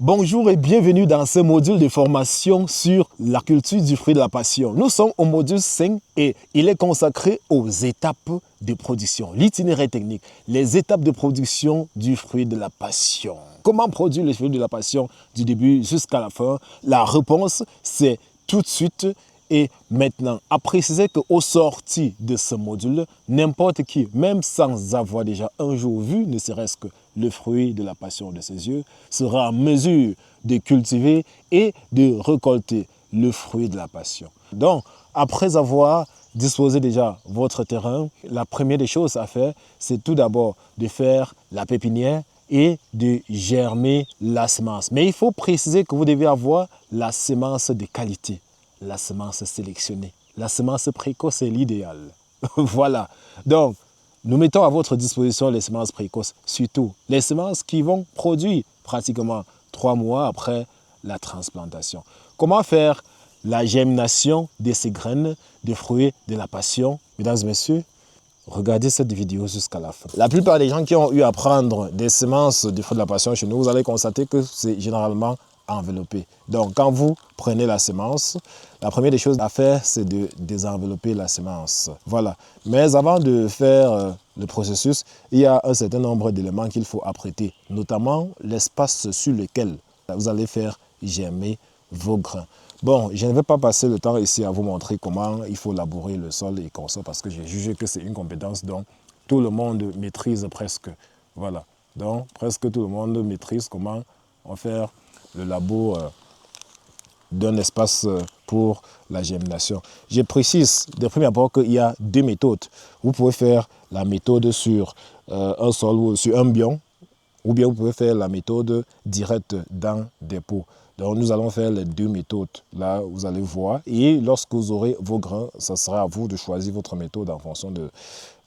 Bonjour et bienvenue dans ce module de formation sur la culture du fruit de la passion. Nous sommes au module 5 et il est consacré aux étapes de production, l'itinéraire technique, les étapes de production du fruit de la passion. Comment produire le fruit de la passion du début jusqu'à la fin? La réponse, c'est tout de suite et maintenant. À préciser qu'au sorti de ce module, n'importe qui, même sans avoir déjà un jour vu, ne serait-ce que le fruit de la passion de ses yeux, sera en mesure de cultiver et de récolter le fruit de la passion. Donc, après avoir disposé déjà votre terrain, la première des choses à faire, c'est tout d'abord de faire la pépinière et de germer la semence. Mais il faut préciser que vous devez avoir la semence de qualité, la semence sélectionnée. La semence précoce est l'idéal. Voilà. Donc, nous mettons à votre disposition les semences précoces, surtout les semences qui vont produire pratiquement 3 mois après la transplantation. Comment faire la germination de ces graines de fruits de la passion? Mesdames et messieurs, regardez cette vidéo jusqu'à la fin. La plupart des gens qui ont eu à prendre des semences de fruits de la passion chez nous, vous allez constater que c'est généralement enveloppé. Donc, quand vous prenez la semence, la première des choses à faire, c'est de désenvelopper la semence. Voilà. Mais avant de faire le processus, il y a un certain nombre d'éléments qu'il faut apprêter, notamment l'espace sur lequel vous allez faire germer vos grains. Bon, je ne vais pas passer le temps ici à vous montrer comment il faut labourer le sol et comme ça, parce que j'ai jugé que c'est une compétence dont tout le monde maîtrise presque. Voilà. Donc, presque tout le monde maîtrise comment on fait le labour d'un espace pour la germination. Je précise de premier abord qu'il y a 2 méthodes. Vous pouvez faire la méthode sur un sol ou sur un bion, ou bien vous pouvez faire la méthode directe dans des pots. Donc nous allons faire les 2 méthodes. Là, vous allez voir. Et lorsque vous aurez vos grains, ça sera à vous de choisir votre méthode en fonction de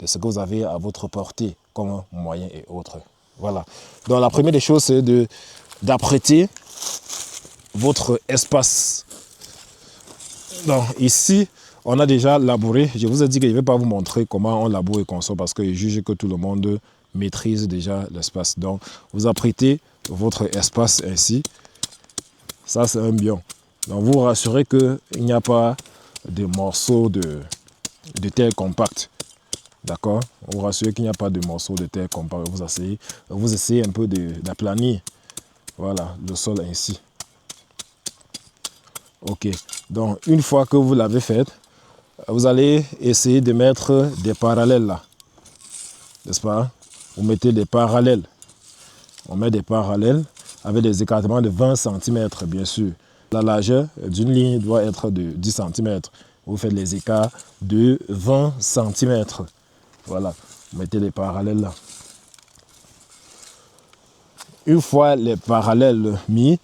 ce que vous avez à votre portée comme moyen et autres. Voilà. Donc la première des choses, c'est d'apprêter votre espace. Donc ici, on a déjà labouré. Je vous ai dit que je ne vais pas vous montrer comment on laboure et consomme parce que je juge que tout le monde maîtrise déjà l'espace. Donc vous apprêtez votre espace ainsi. Ça, c'est un bion. Donc vous rassurez qu'il n'y a pas de morceaux de terre compacte. D'accord? Vous rassurez qu'il n'y a pas de morceaux de terre compacte. Vous essayez un peu d'aplanir. Voilà, le sol ainsi. Ok, donc une fois que vous l'avez fait, vous allez essayer de mettre des parallèles là, n'est-ce pas? Vous mettez des parallèles. On met des parallèles avec des écartements de 20 cm, bien sûr. La largeur d'une ligne doit être de 10 cm. Vous faites les écarts de 20 cm. Voilà, vous mettez les parallèles là. Une fois les parallèles mis,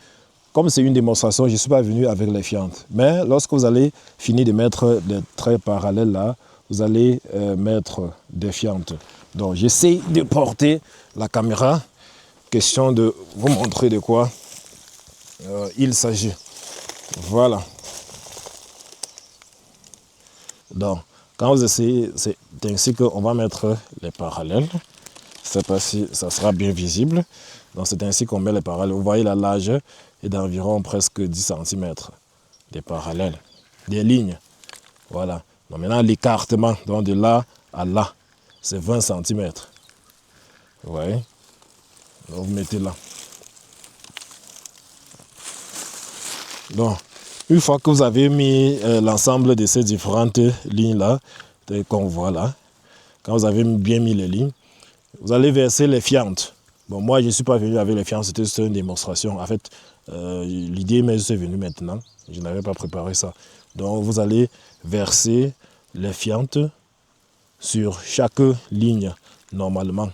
comme c'est une démonstration, je ne suis pas venu avec les fientes. Mais lorsque vous allez finir de mettre des traits parallèles là, vous allez mettre des fientes. Donc j'essaie de porter la caméra, question de vous montrer de quoi il s'agit. Voilà. Donc quand vous essayez, c'est ainsi qu'on va mettre les parallèles. Je ne sais pas si ça sera bien visible. Donc c'est ainsi qu'on met les parallèles. Vous voyez la largeur est d'environ presque 10 cm. Des parallèles, des lignes. Voilà. Donc maintenant l'écartement, donc de là à là, c'est 20 cm. Vous voyez? Donc vous mettez là. Donc, une fois que vous avez mis l'ensemble de ces différentes lignes-là, qu'on voit là, quand vous avez bien mis les lignes, vous allez verser les fientes. Bon, moi, je ne suis pas venu avec les fientes, c'était juste une démonstration. En fait, l'idée m'est juste venue maintenant. Je n'avais pas préparé ça. Donc, vous allez verser les fientes sur chaque ligne, normalement.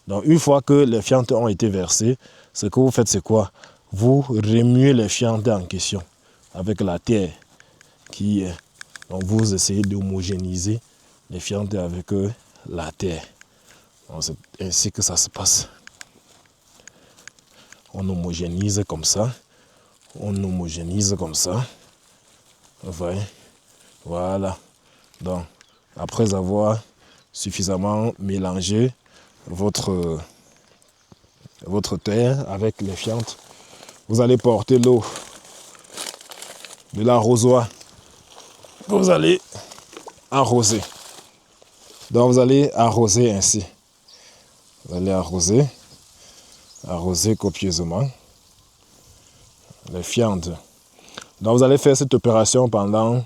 Donc, une fois que les fientes ont été versées, ce que vous faites, c'est quoi? Vous remuez les fientes en question avec la terre qui est. Donc, vous essayez d'homogénéiser les fientes avec la terre. C'est ainsi que ça se passe. On homogénise comme ça. On homogénise comme ça. Vous voyez? Voilà. Donc, après avoir suffisamment mélangé votre terre avec les fientes, vous allez porter l'eau de l'arrosoir que vous allez arroser. Donc vous allez arroser ainsi. Vous allez arroser copieusement les fientes. Donc vous allez faire cette opération pendant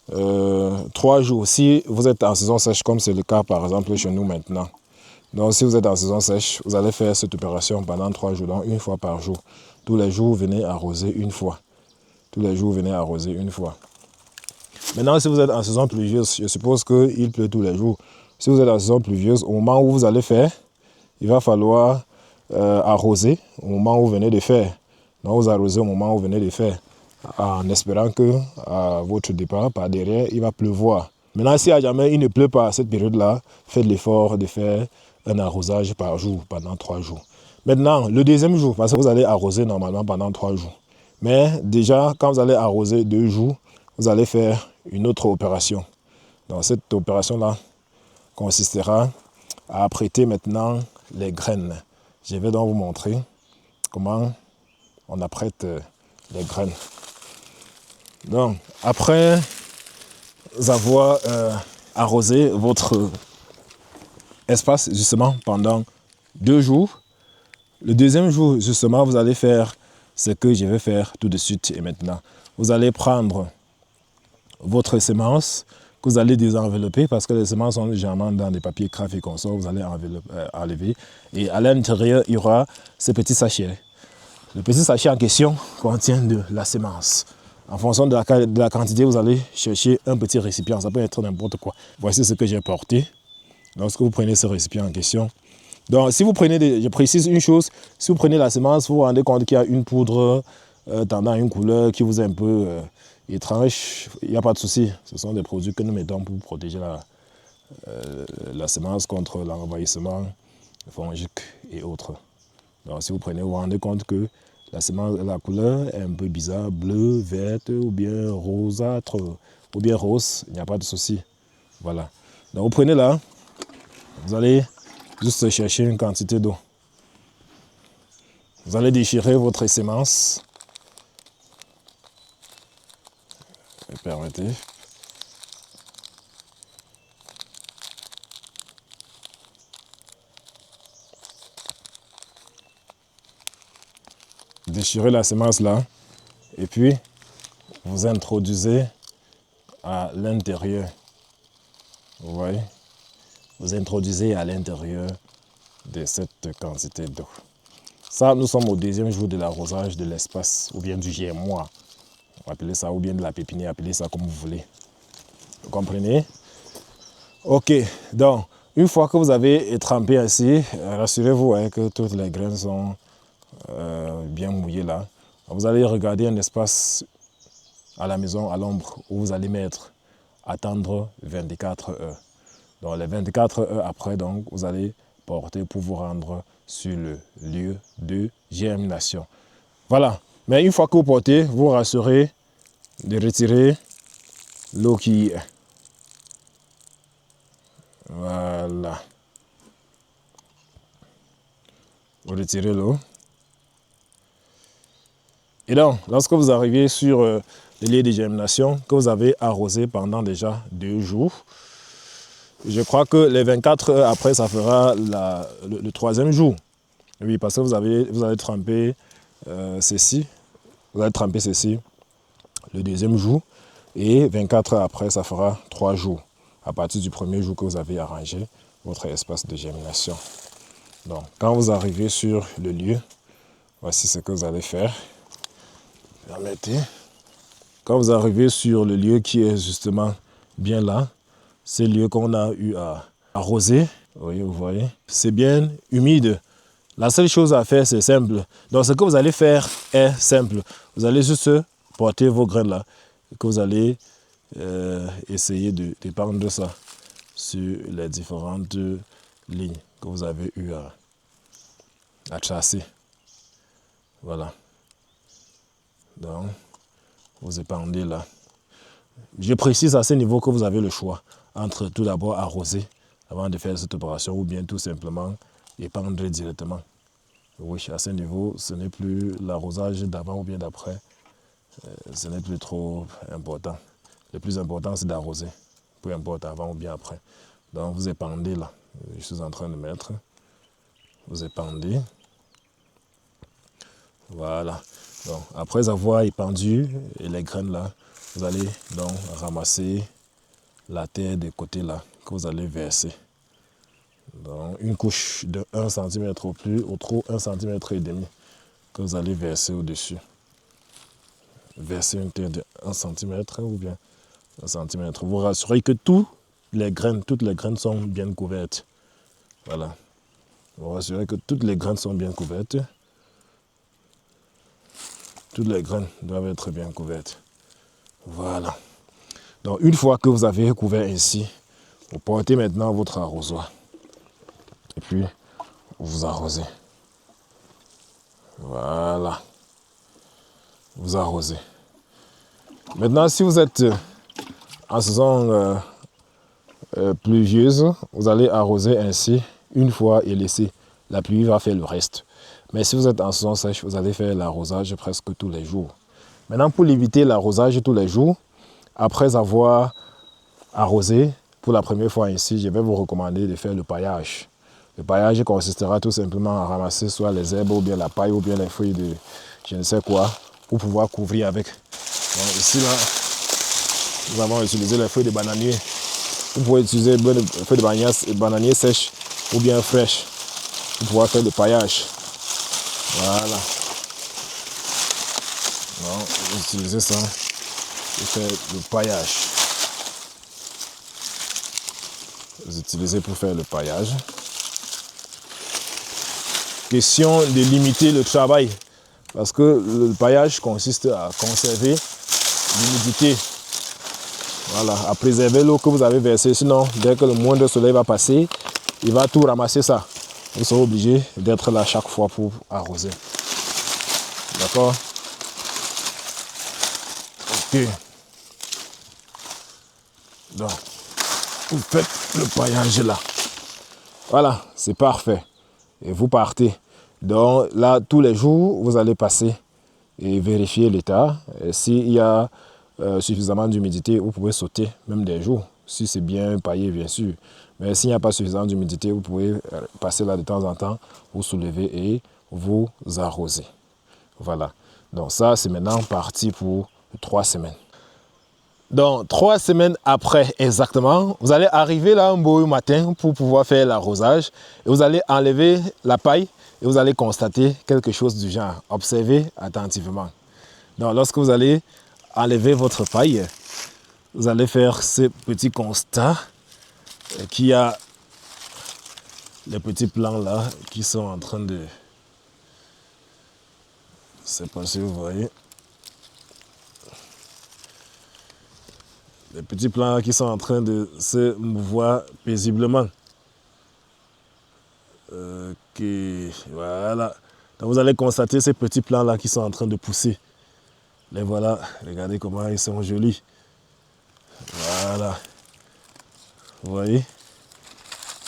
3 jours. Si vous êtes en saison sèche, comme c'est le cas par exemple chez nous maintenant. Donc si vous êtes en saison sèche, vous allez faire cette opération pendant 3 jours, donc 1 fois par jour. Tous les jours, vous venez arroser 1 fois. Tous les jours, vous venez arroser 1 fois. Maintenant, si vous êtes en saison pluvieuse, je suppose qu'il pleut tous les jours. Si vous êtes en saison pluvieuse, au moment où vous allez faire, il va falloir arroser au moment où vous venez de faire. Donc vous arrosez au moment où vous venez de faire, en espérant que à votre départ, par derrière, il va pleuvoir. Maintenant, si à jamais il ne pleut pas à cette période-là, faites l'effort de faire un arrosage par jour pendant 3 jours. Maintenant, le deuxième jour, parce que vous allez arroser normalement pendant 3 jours. Mais déjà, quand vous allez arroser 2 jours, vous allez faire une autre opération. Donc cette opération-là consistera à apprêter maintenant les graines. Je vais donc vous montrer comment on apprête les graines. Donc, après avoir arrosé votre espace justement pendant 2 jours, le deuxième jour justement vous allez faire ce que je vais faire tout de suite et maintenant. Vous allez prendre votre semence que vous allez désenvelopper parce que les semences sont légèrement dans des papiers craft et consorts, vous allez enlever et à l'intérieur il y aura ces petits sachets. Le petit sachet en question contient de la semence. En fonction de la quantité, vous allez chercher un petit récipient, ça peut être n'importe quoi. Voici ce que j'ai porté lorsque vous prenez ce récipient en question. Donc si vous prenez, je précise une chose, si vous prenez la semence, vous vous rendez compte qu'il y a une poudre tendant à une couleur qui vous est un peu étrange, il n'y a pas de souci. Ce sont des produits que nous mettons pour protéger la semence contre l'envahissement fongique et autres. Donc si vous prenez, vous vous rendez compte que la semence, la couleur est un peu bizarre, bleue, verte ou bien rosâtre ou bien rose, il n'y a pas de souci. Voilà. Donc vous prenez là, vous allez juste chercher une quantité d'eau. Vous allez déchirer votre semence. Permettez. Déchirez la semence là et puis vous introduisez à l'intérieur. Vous voyez? Vous introduisez à l'intérieur de cette quantité d'eau. Ça, nous sommes au deuxième jour de l'arrosage de l'espace ou bien du germoir. Appelez ça ou bien de la pépinière, appelez ça comme vous voulez. Vous comprenez? Ok, donc une fois que vous avez trempé ainsi, rassurez-vous que toutes les graines sont bien mouillées là. Vous allez regarder un espace à la maison, à l'ombre, où vous allez mettre attendre 24 heures. Donc les 24 heures après, donc, vous allez porter pour vous rendre sur le lieu de germination. Voilà. Mais une fois que vous portez, vous rassurez de retirer l'eau qui est. Voilà. Vous retirez l'eau. Et donc, lorsque vous arrivez sur le lieu de germination, que vous avez arrosé pendant déjà 2 jours, je crois que les 24 heures après, ça fera le 3e jour. Oui, parce que vous allez tremper ceci. Vous allez tremper ceci le 2e jour. Et 24 heures après, ça fera 3 jours. À partir du 1er jour que vous avez arrangé votre espace de germination. Donc, quand vous arrivez sur le lieu, voici ce que vous allez faire. Permettez. Quand vous arrivez sur le lieu qui est justement bien là, c'est le lieu qu'on a eu à arroser. Oui, vous voyez, c'est bien humide. La seule chose à faire, c'est simple. Donc, ce que vous allez faire est simple. Vous allez juste porter vos graines là, que vous allez essayer de dépendre ça sur les différentes lignes que vous avez eu à tracer. Voilà. Donc, vous épandez là. Je précise à ce niveau que vous avez le choix entre tout d'abord arroser avant de faire cette opération ou bien tout simplement épandre directement. Oui, à ce niveau, ce n'est plus l'arrosage d'avant ou bien d'après. Ce n'est plus trop important. Le plus important, c'est d'arroser. Peu importe avant ou bien après. Donc, vous épandez là. Je suis en train de mettre. Vous épandez. Voilà. Donc, après avoir épandu les graines là, vous allez donc ramasser la terre de côté là que vous allez verser. Donc, une couche de 1 cm au plus, au trop 1,5 cm que vous allez verser au-dessus. Verser une terre de 1 cm ou bien 1 cm. Vous rassurez que toutes les graines sont bien couvertes. Voilà. Vous rassurez que toutes les graines sont bien couvertes. Toutes les graines doivent être bien couvertes. Voilà. Donc, une fois que vous avez couvert ainsi, vous portez maintenant votre arrosoir. Et puis, vous arrosez. Voilà. Vous arrosez. Maintenant, si vous êtes en saison pluvieuse, vous allez arroser ainsi une fois et laisser. La pluie va faire le reste. Mais si vous êtes en saison sèche, vous allez faire l'arrosage presque tous les jours. Maintenant, pour éviter l'arrosage tous les jours, après avoir arrosé pour la première fois ainsi, je vais vous recommander de faire le paillage. Le paillage consistera tout simplement à ramasser soit les herbes ou bien la paille ou bien les feuilles de je ne sais quoi pour pouvoir couvrir avec. Donc ici, là, nous avons utilisé les feuilles de bananier. Vous pouvez utiliser les feuilles de bananier sèches ou bien fraîches pour pouvoir faire le paillage. Voilà. Donc, vous utilisez ça pour faire le paillage. Vous utilisez pour faire le paillage. Question de limiter le travail. Parce que le paillage consiste à conserver l'humidité. Voilà, à préserver l'eau que vous avez versée. Sinon, dès que le moindre soleil va passer, il va tout ramasser ça. Vous serez obligé d'être là chaque fois pour arroser. D'accord? Ok. Donc, vous faites le paillage là. Voilà, c'est parfait. Et vous partez. Donc là, tous les jours, vous allez passer et vérifier l'état. S'il y a suffisamment d'humidité, vous pouvez sauter même des jours. Si c'est bien paillé, bien sûr. Mais s'il n'y a pas suffisamment d'humidité, vous pouvez passer là de temps en temps, vous soulever et vous arroser. Voilà. Donc ça, c'est maintenant parti pour 3 semaines. Donc 3 semaines après exactement, vous allez arriver là un beau matin pour pouvoir faire l'arrosage. Et vous allez enlever la paille et vous allez constater quelque chose du genre. Observez attentivement. Donc lorsque vous allez enlever votre paille, vous allez faire ce petit constat qu'il y a les petits plants là qui sont en train de... Je ne sais pas si vous voyez. Les petits plants qui sont en train de se mouvoir paisiblement. Voilà. Donc vous allez constater ces petits plants là qui sont en train de pousser. Les voilà. Regardez comment ils sont jolis. Voilà. Vous voyez?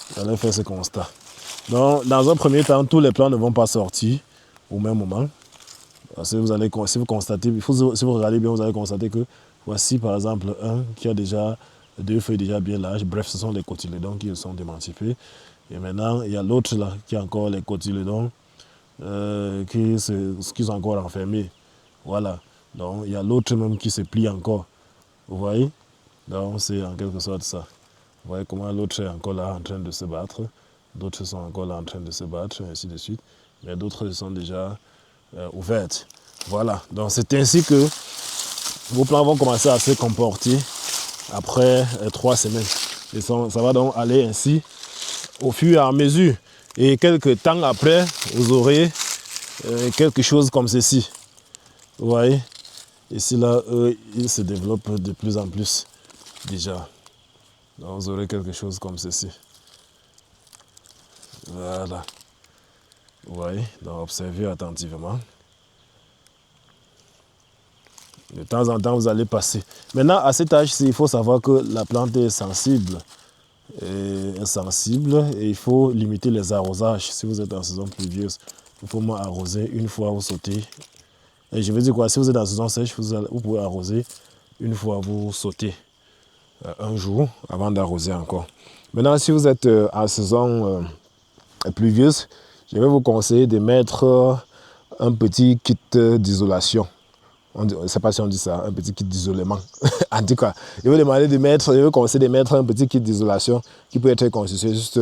Vous allez faire ce constat. Donc, dans un premier temps, tous les plants ne vont pas sortir au même moment. Si vous constatez, si vous regardez bien, vous allez constater que voici par exemple un qui a déjà 2 feuilles déjà bien larges. Bref, ce sont les cotylédons qui sont démancipés. Et maintenant, il y a l'autre là qui a encore les cotylédons qui sont encore enfermés. Voilà. Donc, il y a l'autre même qui se plie encore. Vous voyez? Donc, c'est en quelque sorte ça. Vous voyez comment l'autre est encore là en train de se battre. D'autres sont encore là en train de se battre, ainsi de suite. Mais d'autres sont déjà ouvertes. Voilà. Donc, c'est ainsi que vos plants vont commencer à se comporter après 3 semaines. Et ça va donc aller ainsi au fur et à mesure. Et quelques temps après, vous aurez quelque chose comme ceci. Vous voyez? Ici, là, ils se développent de plus en plus déjà. Donc, vous aurez quelque chose comme ceci. Voilà. Vous voyez? Donc, observez attentivement. De temps en temps, vous allez passer. Maintenant, à cet âge-ci, il faut savoir que la plante est sensible. Et il faut limiter les arrosages si vous êtes en saison pluvieuse. Il faut arroser une fois vous sautez. Et je veux dire quoi, si vous êtes en saison sèche, vous pouvez arroser une fois vous sautez. Un jour avant d'arroser encore. Maintenant, si vous êtes en saison pluvieuse, je vais vous conseiller de mettre un petit kit d'isolation. Je ne sais pas si on dit ça, un petit kit d'isolement. En tout cas, je vais vous conseiller de mettre un petit kit d'isolation qui peut être constitué juste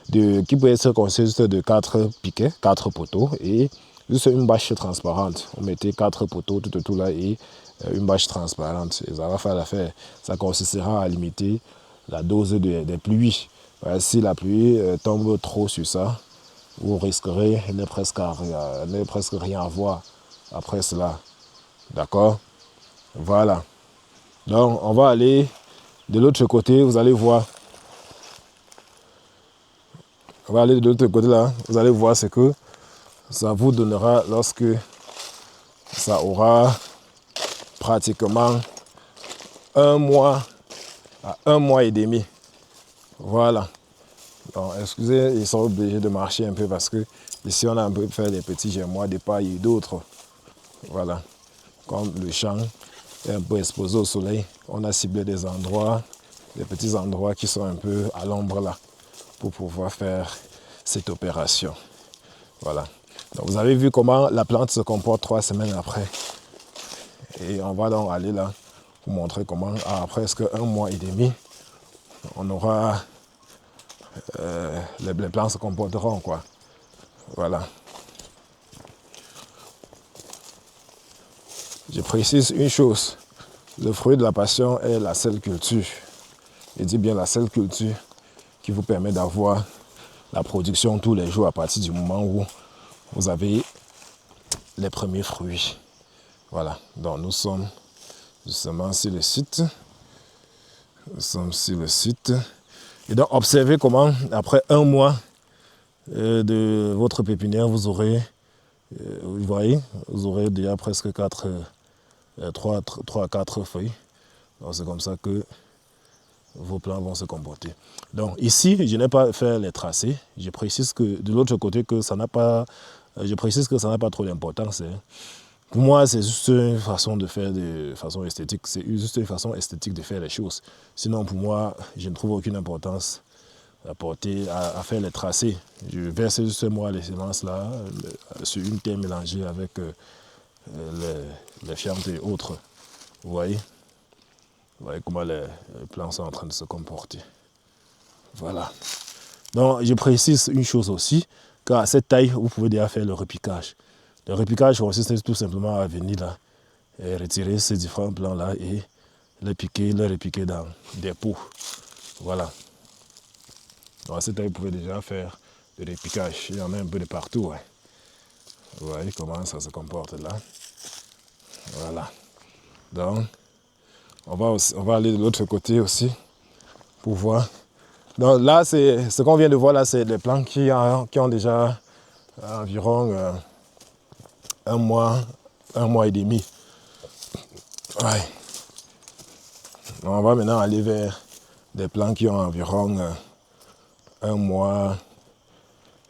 de 4 piquets, 4 poteaux et juste une bâche transparente. Vous mettez 4 poteaux tout là et une bâche transparente. Et ça va faire l'affaire. Ça consistera à limiter la dose des pluies. Si la pluie tombe trop sur ça, vous risquerez de presque rien à voir après cela. D'accord? Voilà. Donc, on va aller de l'autre côté. Vous allez voir. On va aller de l'autre côté là. Vous allez voir ce que ça vous donnera lorsque ça aura pratiquement 1 mois à 1 mois et demi. Voilà. Donc, excusez, ils sont obligés de marcher un peu parce que ici on a un peu fait des petits germois de paille et d'autres. Voilà. Comme le champ est un peu exposé au soleil, on a ciblé des endroits, des petits endroits qui sont un peu à l'ombre là, pour pouvoir faire cette opération. Voilà. Donc vous avez vu comment la plante se comporte 3 semaines après. Et on va donc aller là pour montrer comment, à presque 1 mois et demi, on aura les plantes se comporteront quoi. Voilà. Je précise une chose, le fruit de la passion est la seule culture, je dis bien la seule culture qui vous permet d'avoir la production tous les jours à partir du moment où vous avez les premiers fruits. Voilà, donc nous sommes justement sur le site. Nous sommes sur le site. Et donc observez comment après 1 mois de votre pépinière, vous aurez, vous voyez, vous aurez déjà presque 3 à 4 feuilles. Donc c'est comme ça que vos plants vont se comporter. Donc ici, je n'ai pas fait les tracés. Je précise que de l'autre côté que ça n'a pas, trop d'importance. Pour moi, c'est juste une façon de faire de façon esthétique. C'est juste une façon esthétique de faire les choses. Sinon, pour moi, je ne trouve aucune importance à faire les tracés. Je verse juste moi les semences là sur une terre mélangée avec les fientes et autres. Vous voyez comment les plants sont en train de se comporter. Voilà. Donc, je précise une chose aussi, qu'à cette taille, vous pouvez déjà faire le repiquage. Le repiquage consiste tout simplement à venir là et retirer ces différents plants là et les repiquer dans des pots. Voilà. Donc, à cette taille, vous pouvez déjà faire le repiquage. Il y en a un peu de partout. Ouais. Vous voyez comment ça se comporte là. Voilà. Donc, on va aller de l'autre côté aussi pour voir. Donc là, ce qu'on vient de voir là, c'est des plants qui ont déjà environ 1 mois et demi. Ouais. On va maintenant aller vers des plants qui ont environ 1 mois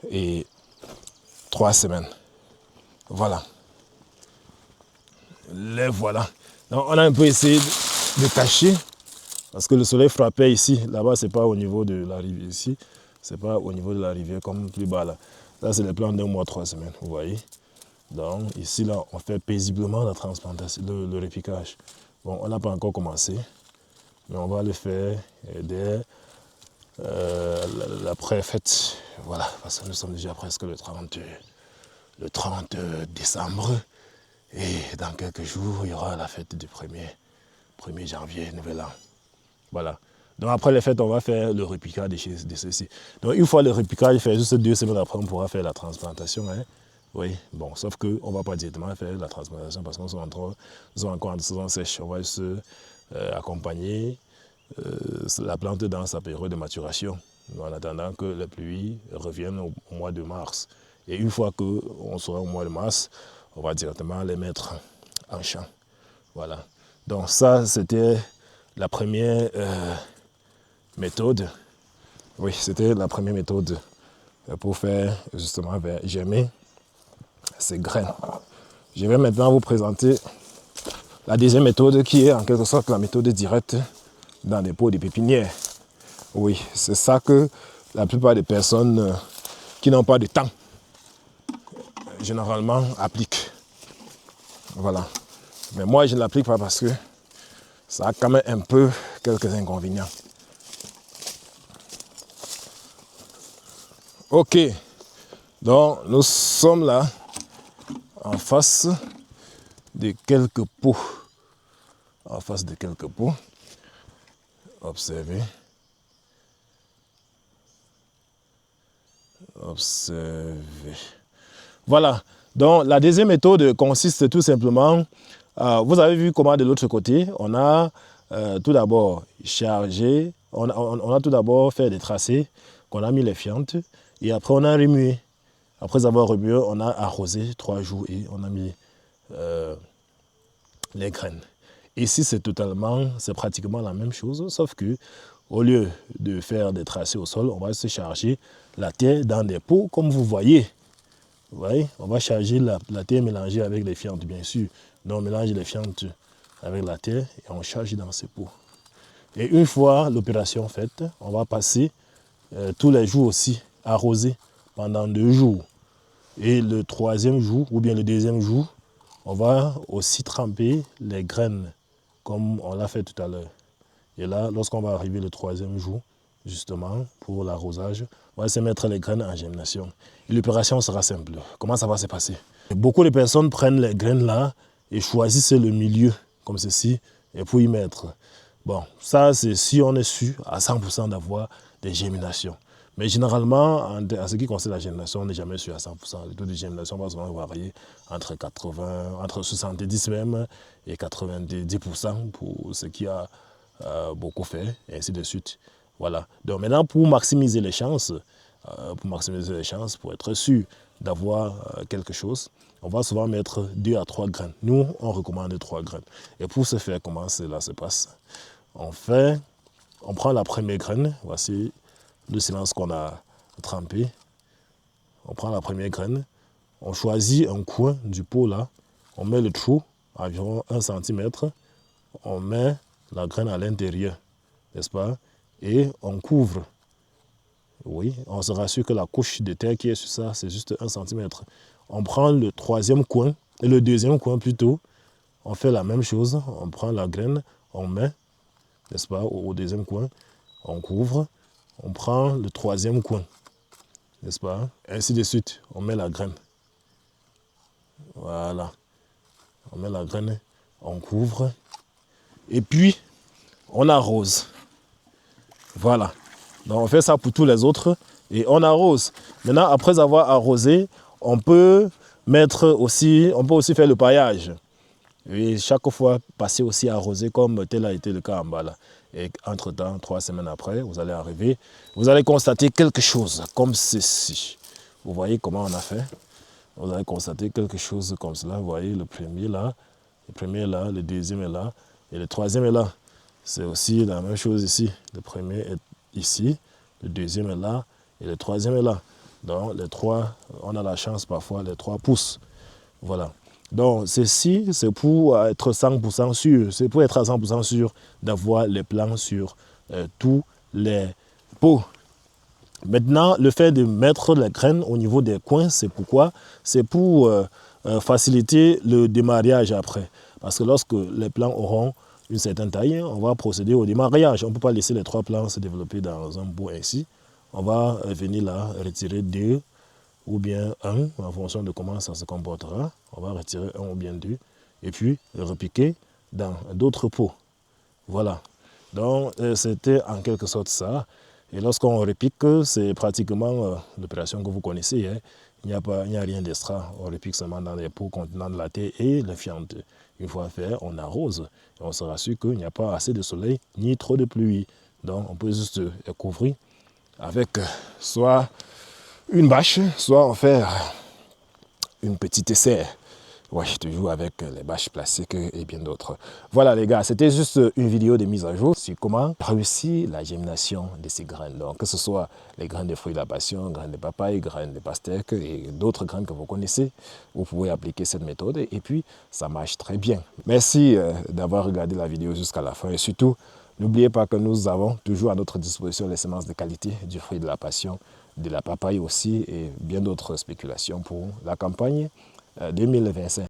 et 3 semaines. Voilà. Les voilà. Donc, on a un peu essayé de cacher parce que le soleil frappait ici. Là-bas, c'est pas au niveau de la rivière ici. C'est pas au niveau de la rivière comme plus bas là. Là, c'est les plants d'1 mois, 3 semaines. Vous voyez. Donc, ici, là, on fait paisiblement la transplantation, le repiquage. Bon, on n'a pas encore commencé, mais on va le faire dès l'après-fête. Voilà, parce que nous sommes déjà presque le 30 décembre. Et dans quelques jours, il y aura la fête du 1er janvier, nouvel an. Voilà. Donc après les fêtes, on va faire le repiquage de ceci. Donc une fois le repiquage fait, juste 2 semaines après, on pourra faire la transplantation. Hein. Oui, bon, sauf qu'on ne va pas directement faire la transplantation parce qu'on est encore en saison sèche. On va juste accompagner la plante dans sa période de maturation, en attendant que les pluies reviennent au mois de mars. Et une fois qu'on sera au mois de mars, on va directement les mettre en champ. Voilà. Donc ça, c'était la première méthode. Oui, c'était la première méthode pour faire justement germer ces graines. Je vais maintenant vous présenter la deuxième méthode qui est en quelque sorte la méthode directe dans des pots de pépinière. Oui, c'est ça que la plupart des personnes qui n'ont pas de temps généralement appliquent. Voilà. Mais moi, je ne l'applique pas parce que ça a quand même un peu quelques inconvénients. Ok. Donc, nous sommes là en face de quelques pots. En face de quelques pots. Observez. Observez. Voilà. Donc, la deuxième méthode consiste tout simplement, vous avez vu comment de l'autre côté, on a tout d'abord chargé, on a tout d'abord fait des tracés, qu'on a mis les fientes, et après on a remué. Après avoir remué, on a arrosé 3 jours et on a mis les graines. Ici, c'est pratiquement la même chose, sauf que au lieu de faire des tracés au sol, on va se charger la terre dans des pots, comme vous voyez. Vous voyez, on va charger la terre mélangée avec les fientes, bien sûr. Donc, on mélange les fientes avec la terre et on charge dans ces pots. Et une fois l'opération faite, on va passer tous les jours aussi arroser pendant 2 jours. Et le 3e jour, ou bien le 2e jour, on va aussi tremper les graines, comme on l'a fait tout à l'heure. Et là, lorsqu'on va arriver le 3e jour, justement, pour l'arrosage, on va se mettre les graines en germination. Et l'opération sera simple. Comment ça va se passer? Beaucoup de personnes prennent les graines là et choisissent le milieu, comme ceci, et pour y mettre. Bon, ça c'est si on est sûr à 100% d'avoir des germinations. Mais généralement, en ce qui concerne la germination, on n'est jamais sûr à 100%. Le taux de germination va souvent varier entre 70 même et 90% pour ce qui a beaucoup fait, et ainsi de suite. Voilà. Donc maintenant, pour maximiser les chances, pour être sûr d'avoir quelque chose, on va souvent mettre 2 à 3 graines. Nous, on recommande 3 graines. Et pour ce faire, comment cela se passe? On prend la première graine, voici le silence qu'on a trempé. On prend la première graine, on choisit un coin du pot là, on met le trou, environ 1 cm, on met la graine à l'intérieur, n'est-ce pas? Et on couvre. Oui, on se rassure que la couche de terre qui est sur ça, c'est juste 1 cm. On prend le 3e coin, et le 2e coin plutôt, on fait la même chose, on prend la graine, on met, n'est-ce pas, au 2e coin, on couvre, on prend le 3e coin, n'est-ce pas, ainsi de suite, on met la graine. Voilà, on met la graine, on couvre, et puis on arrose. Voilà, donc on fait ça pour tous les autres et on arrose. Maintenant, après avoir arrosé, on peut aussi faire le paillage. Et chaque fois, passer aussi arroser comme tel a été le cas en bas là. Et entre-temps, 3 semaines après, vous allez arriver, vous allez constater quelque chose comme ceci. Vous voyez comment on a fait? Vous allez constater quelque chose comme cela. Vous voyez le premier là, le 2e est là, et le 3e est là. C'est aussi la même chose ici. Le premier est ici, le 2e est là, et le 3e est là. Donc les 3, on a la chance parfois, les 3 poussent. Voilà. Donc ceci, c'est pour être 100% sûr, c'est pour être à 100% sûr d'avoir les plants sur tous les pots. Maintenant, le fait de mettre les graines au niveau des coins, c'est pourquoi? C'est pour faciliter le démarrage après. Parce que lorsque les plants auront une certaine taille, on va procéder au démarrage. On ne peut pas laisser les 3 plants se développer dans un pot ainsi. On va venir là, retirer 2 ou bien 1, en fonction de comment ça se comportera. On va retirer 1 ou bien 2, et puis le repiquer dans d'autres pots. Voilà. Donc, c'était en quelque sorte ça. Et lorsqu'on repique, c'est pratiquement l'opération que vous connaissez. Hein. Il n'y a rien d'extra. On repique seulement dans les pots contenant de la terre et les fientes. Une fois fait, on arrose. Et on se rassure qu'il n'y a pas assez de soleil ni trop de pluie. Donc, on peut juste couvrir avec soit une bâche, soit on fait une petite serre. Oui, toujours avec les bâches plastiques et bien d'autres. Voilà les gars, c'était juste une vidéo de mise à jour sur comment réussir la germination de ces graines. Donc que ce soit les graines de fruits de la passion, graines de papaye, graines de pastèque et d'autres graines que vous connaissez, vous pouvez appliquer cette méthode et puis ça marche très bien. Merci d'avoir regardé la vidéo jusqu'à la fin et surtout, n'oubliez pas que nous avons toujours à notre disposition les semences de qualité du fruit de la passion, de la papaye aussi et bien d'autres spéculations pour la campagne 2025.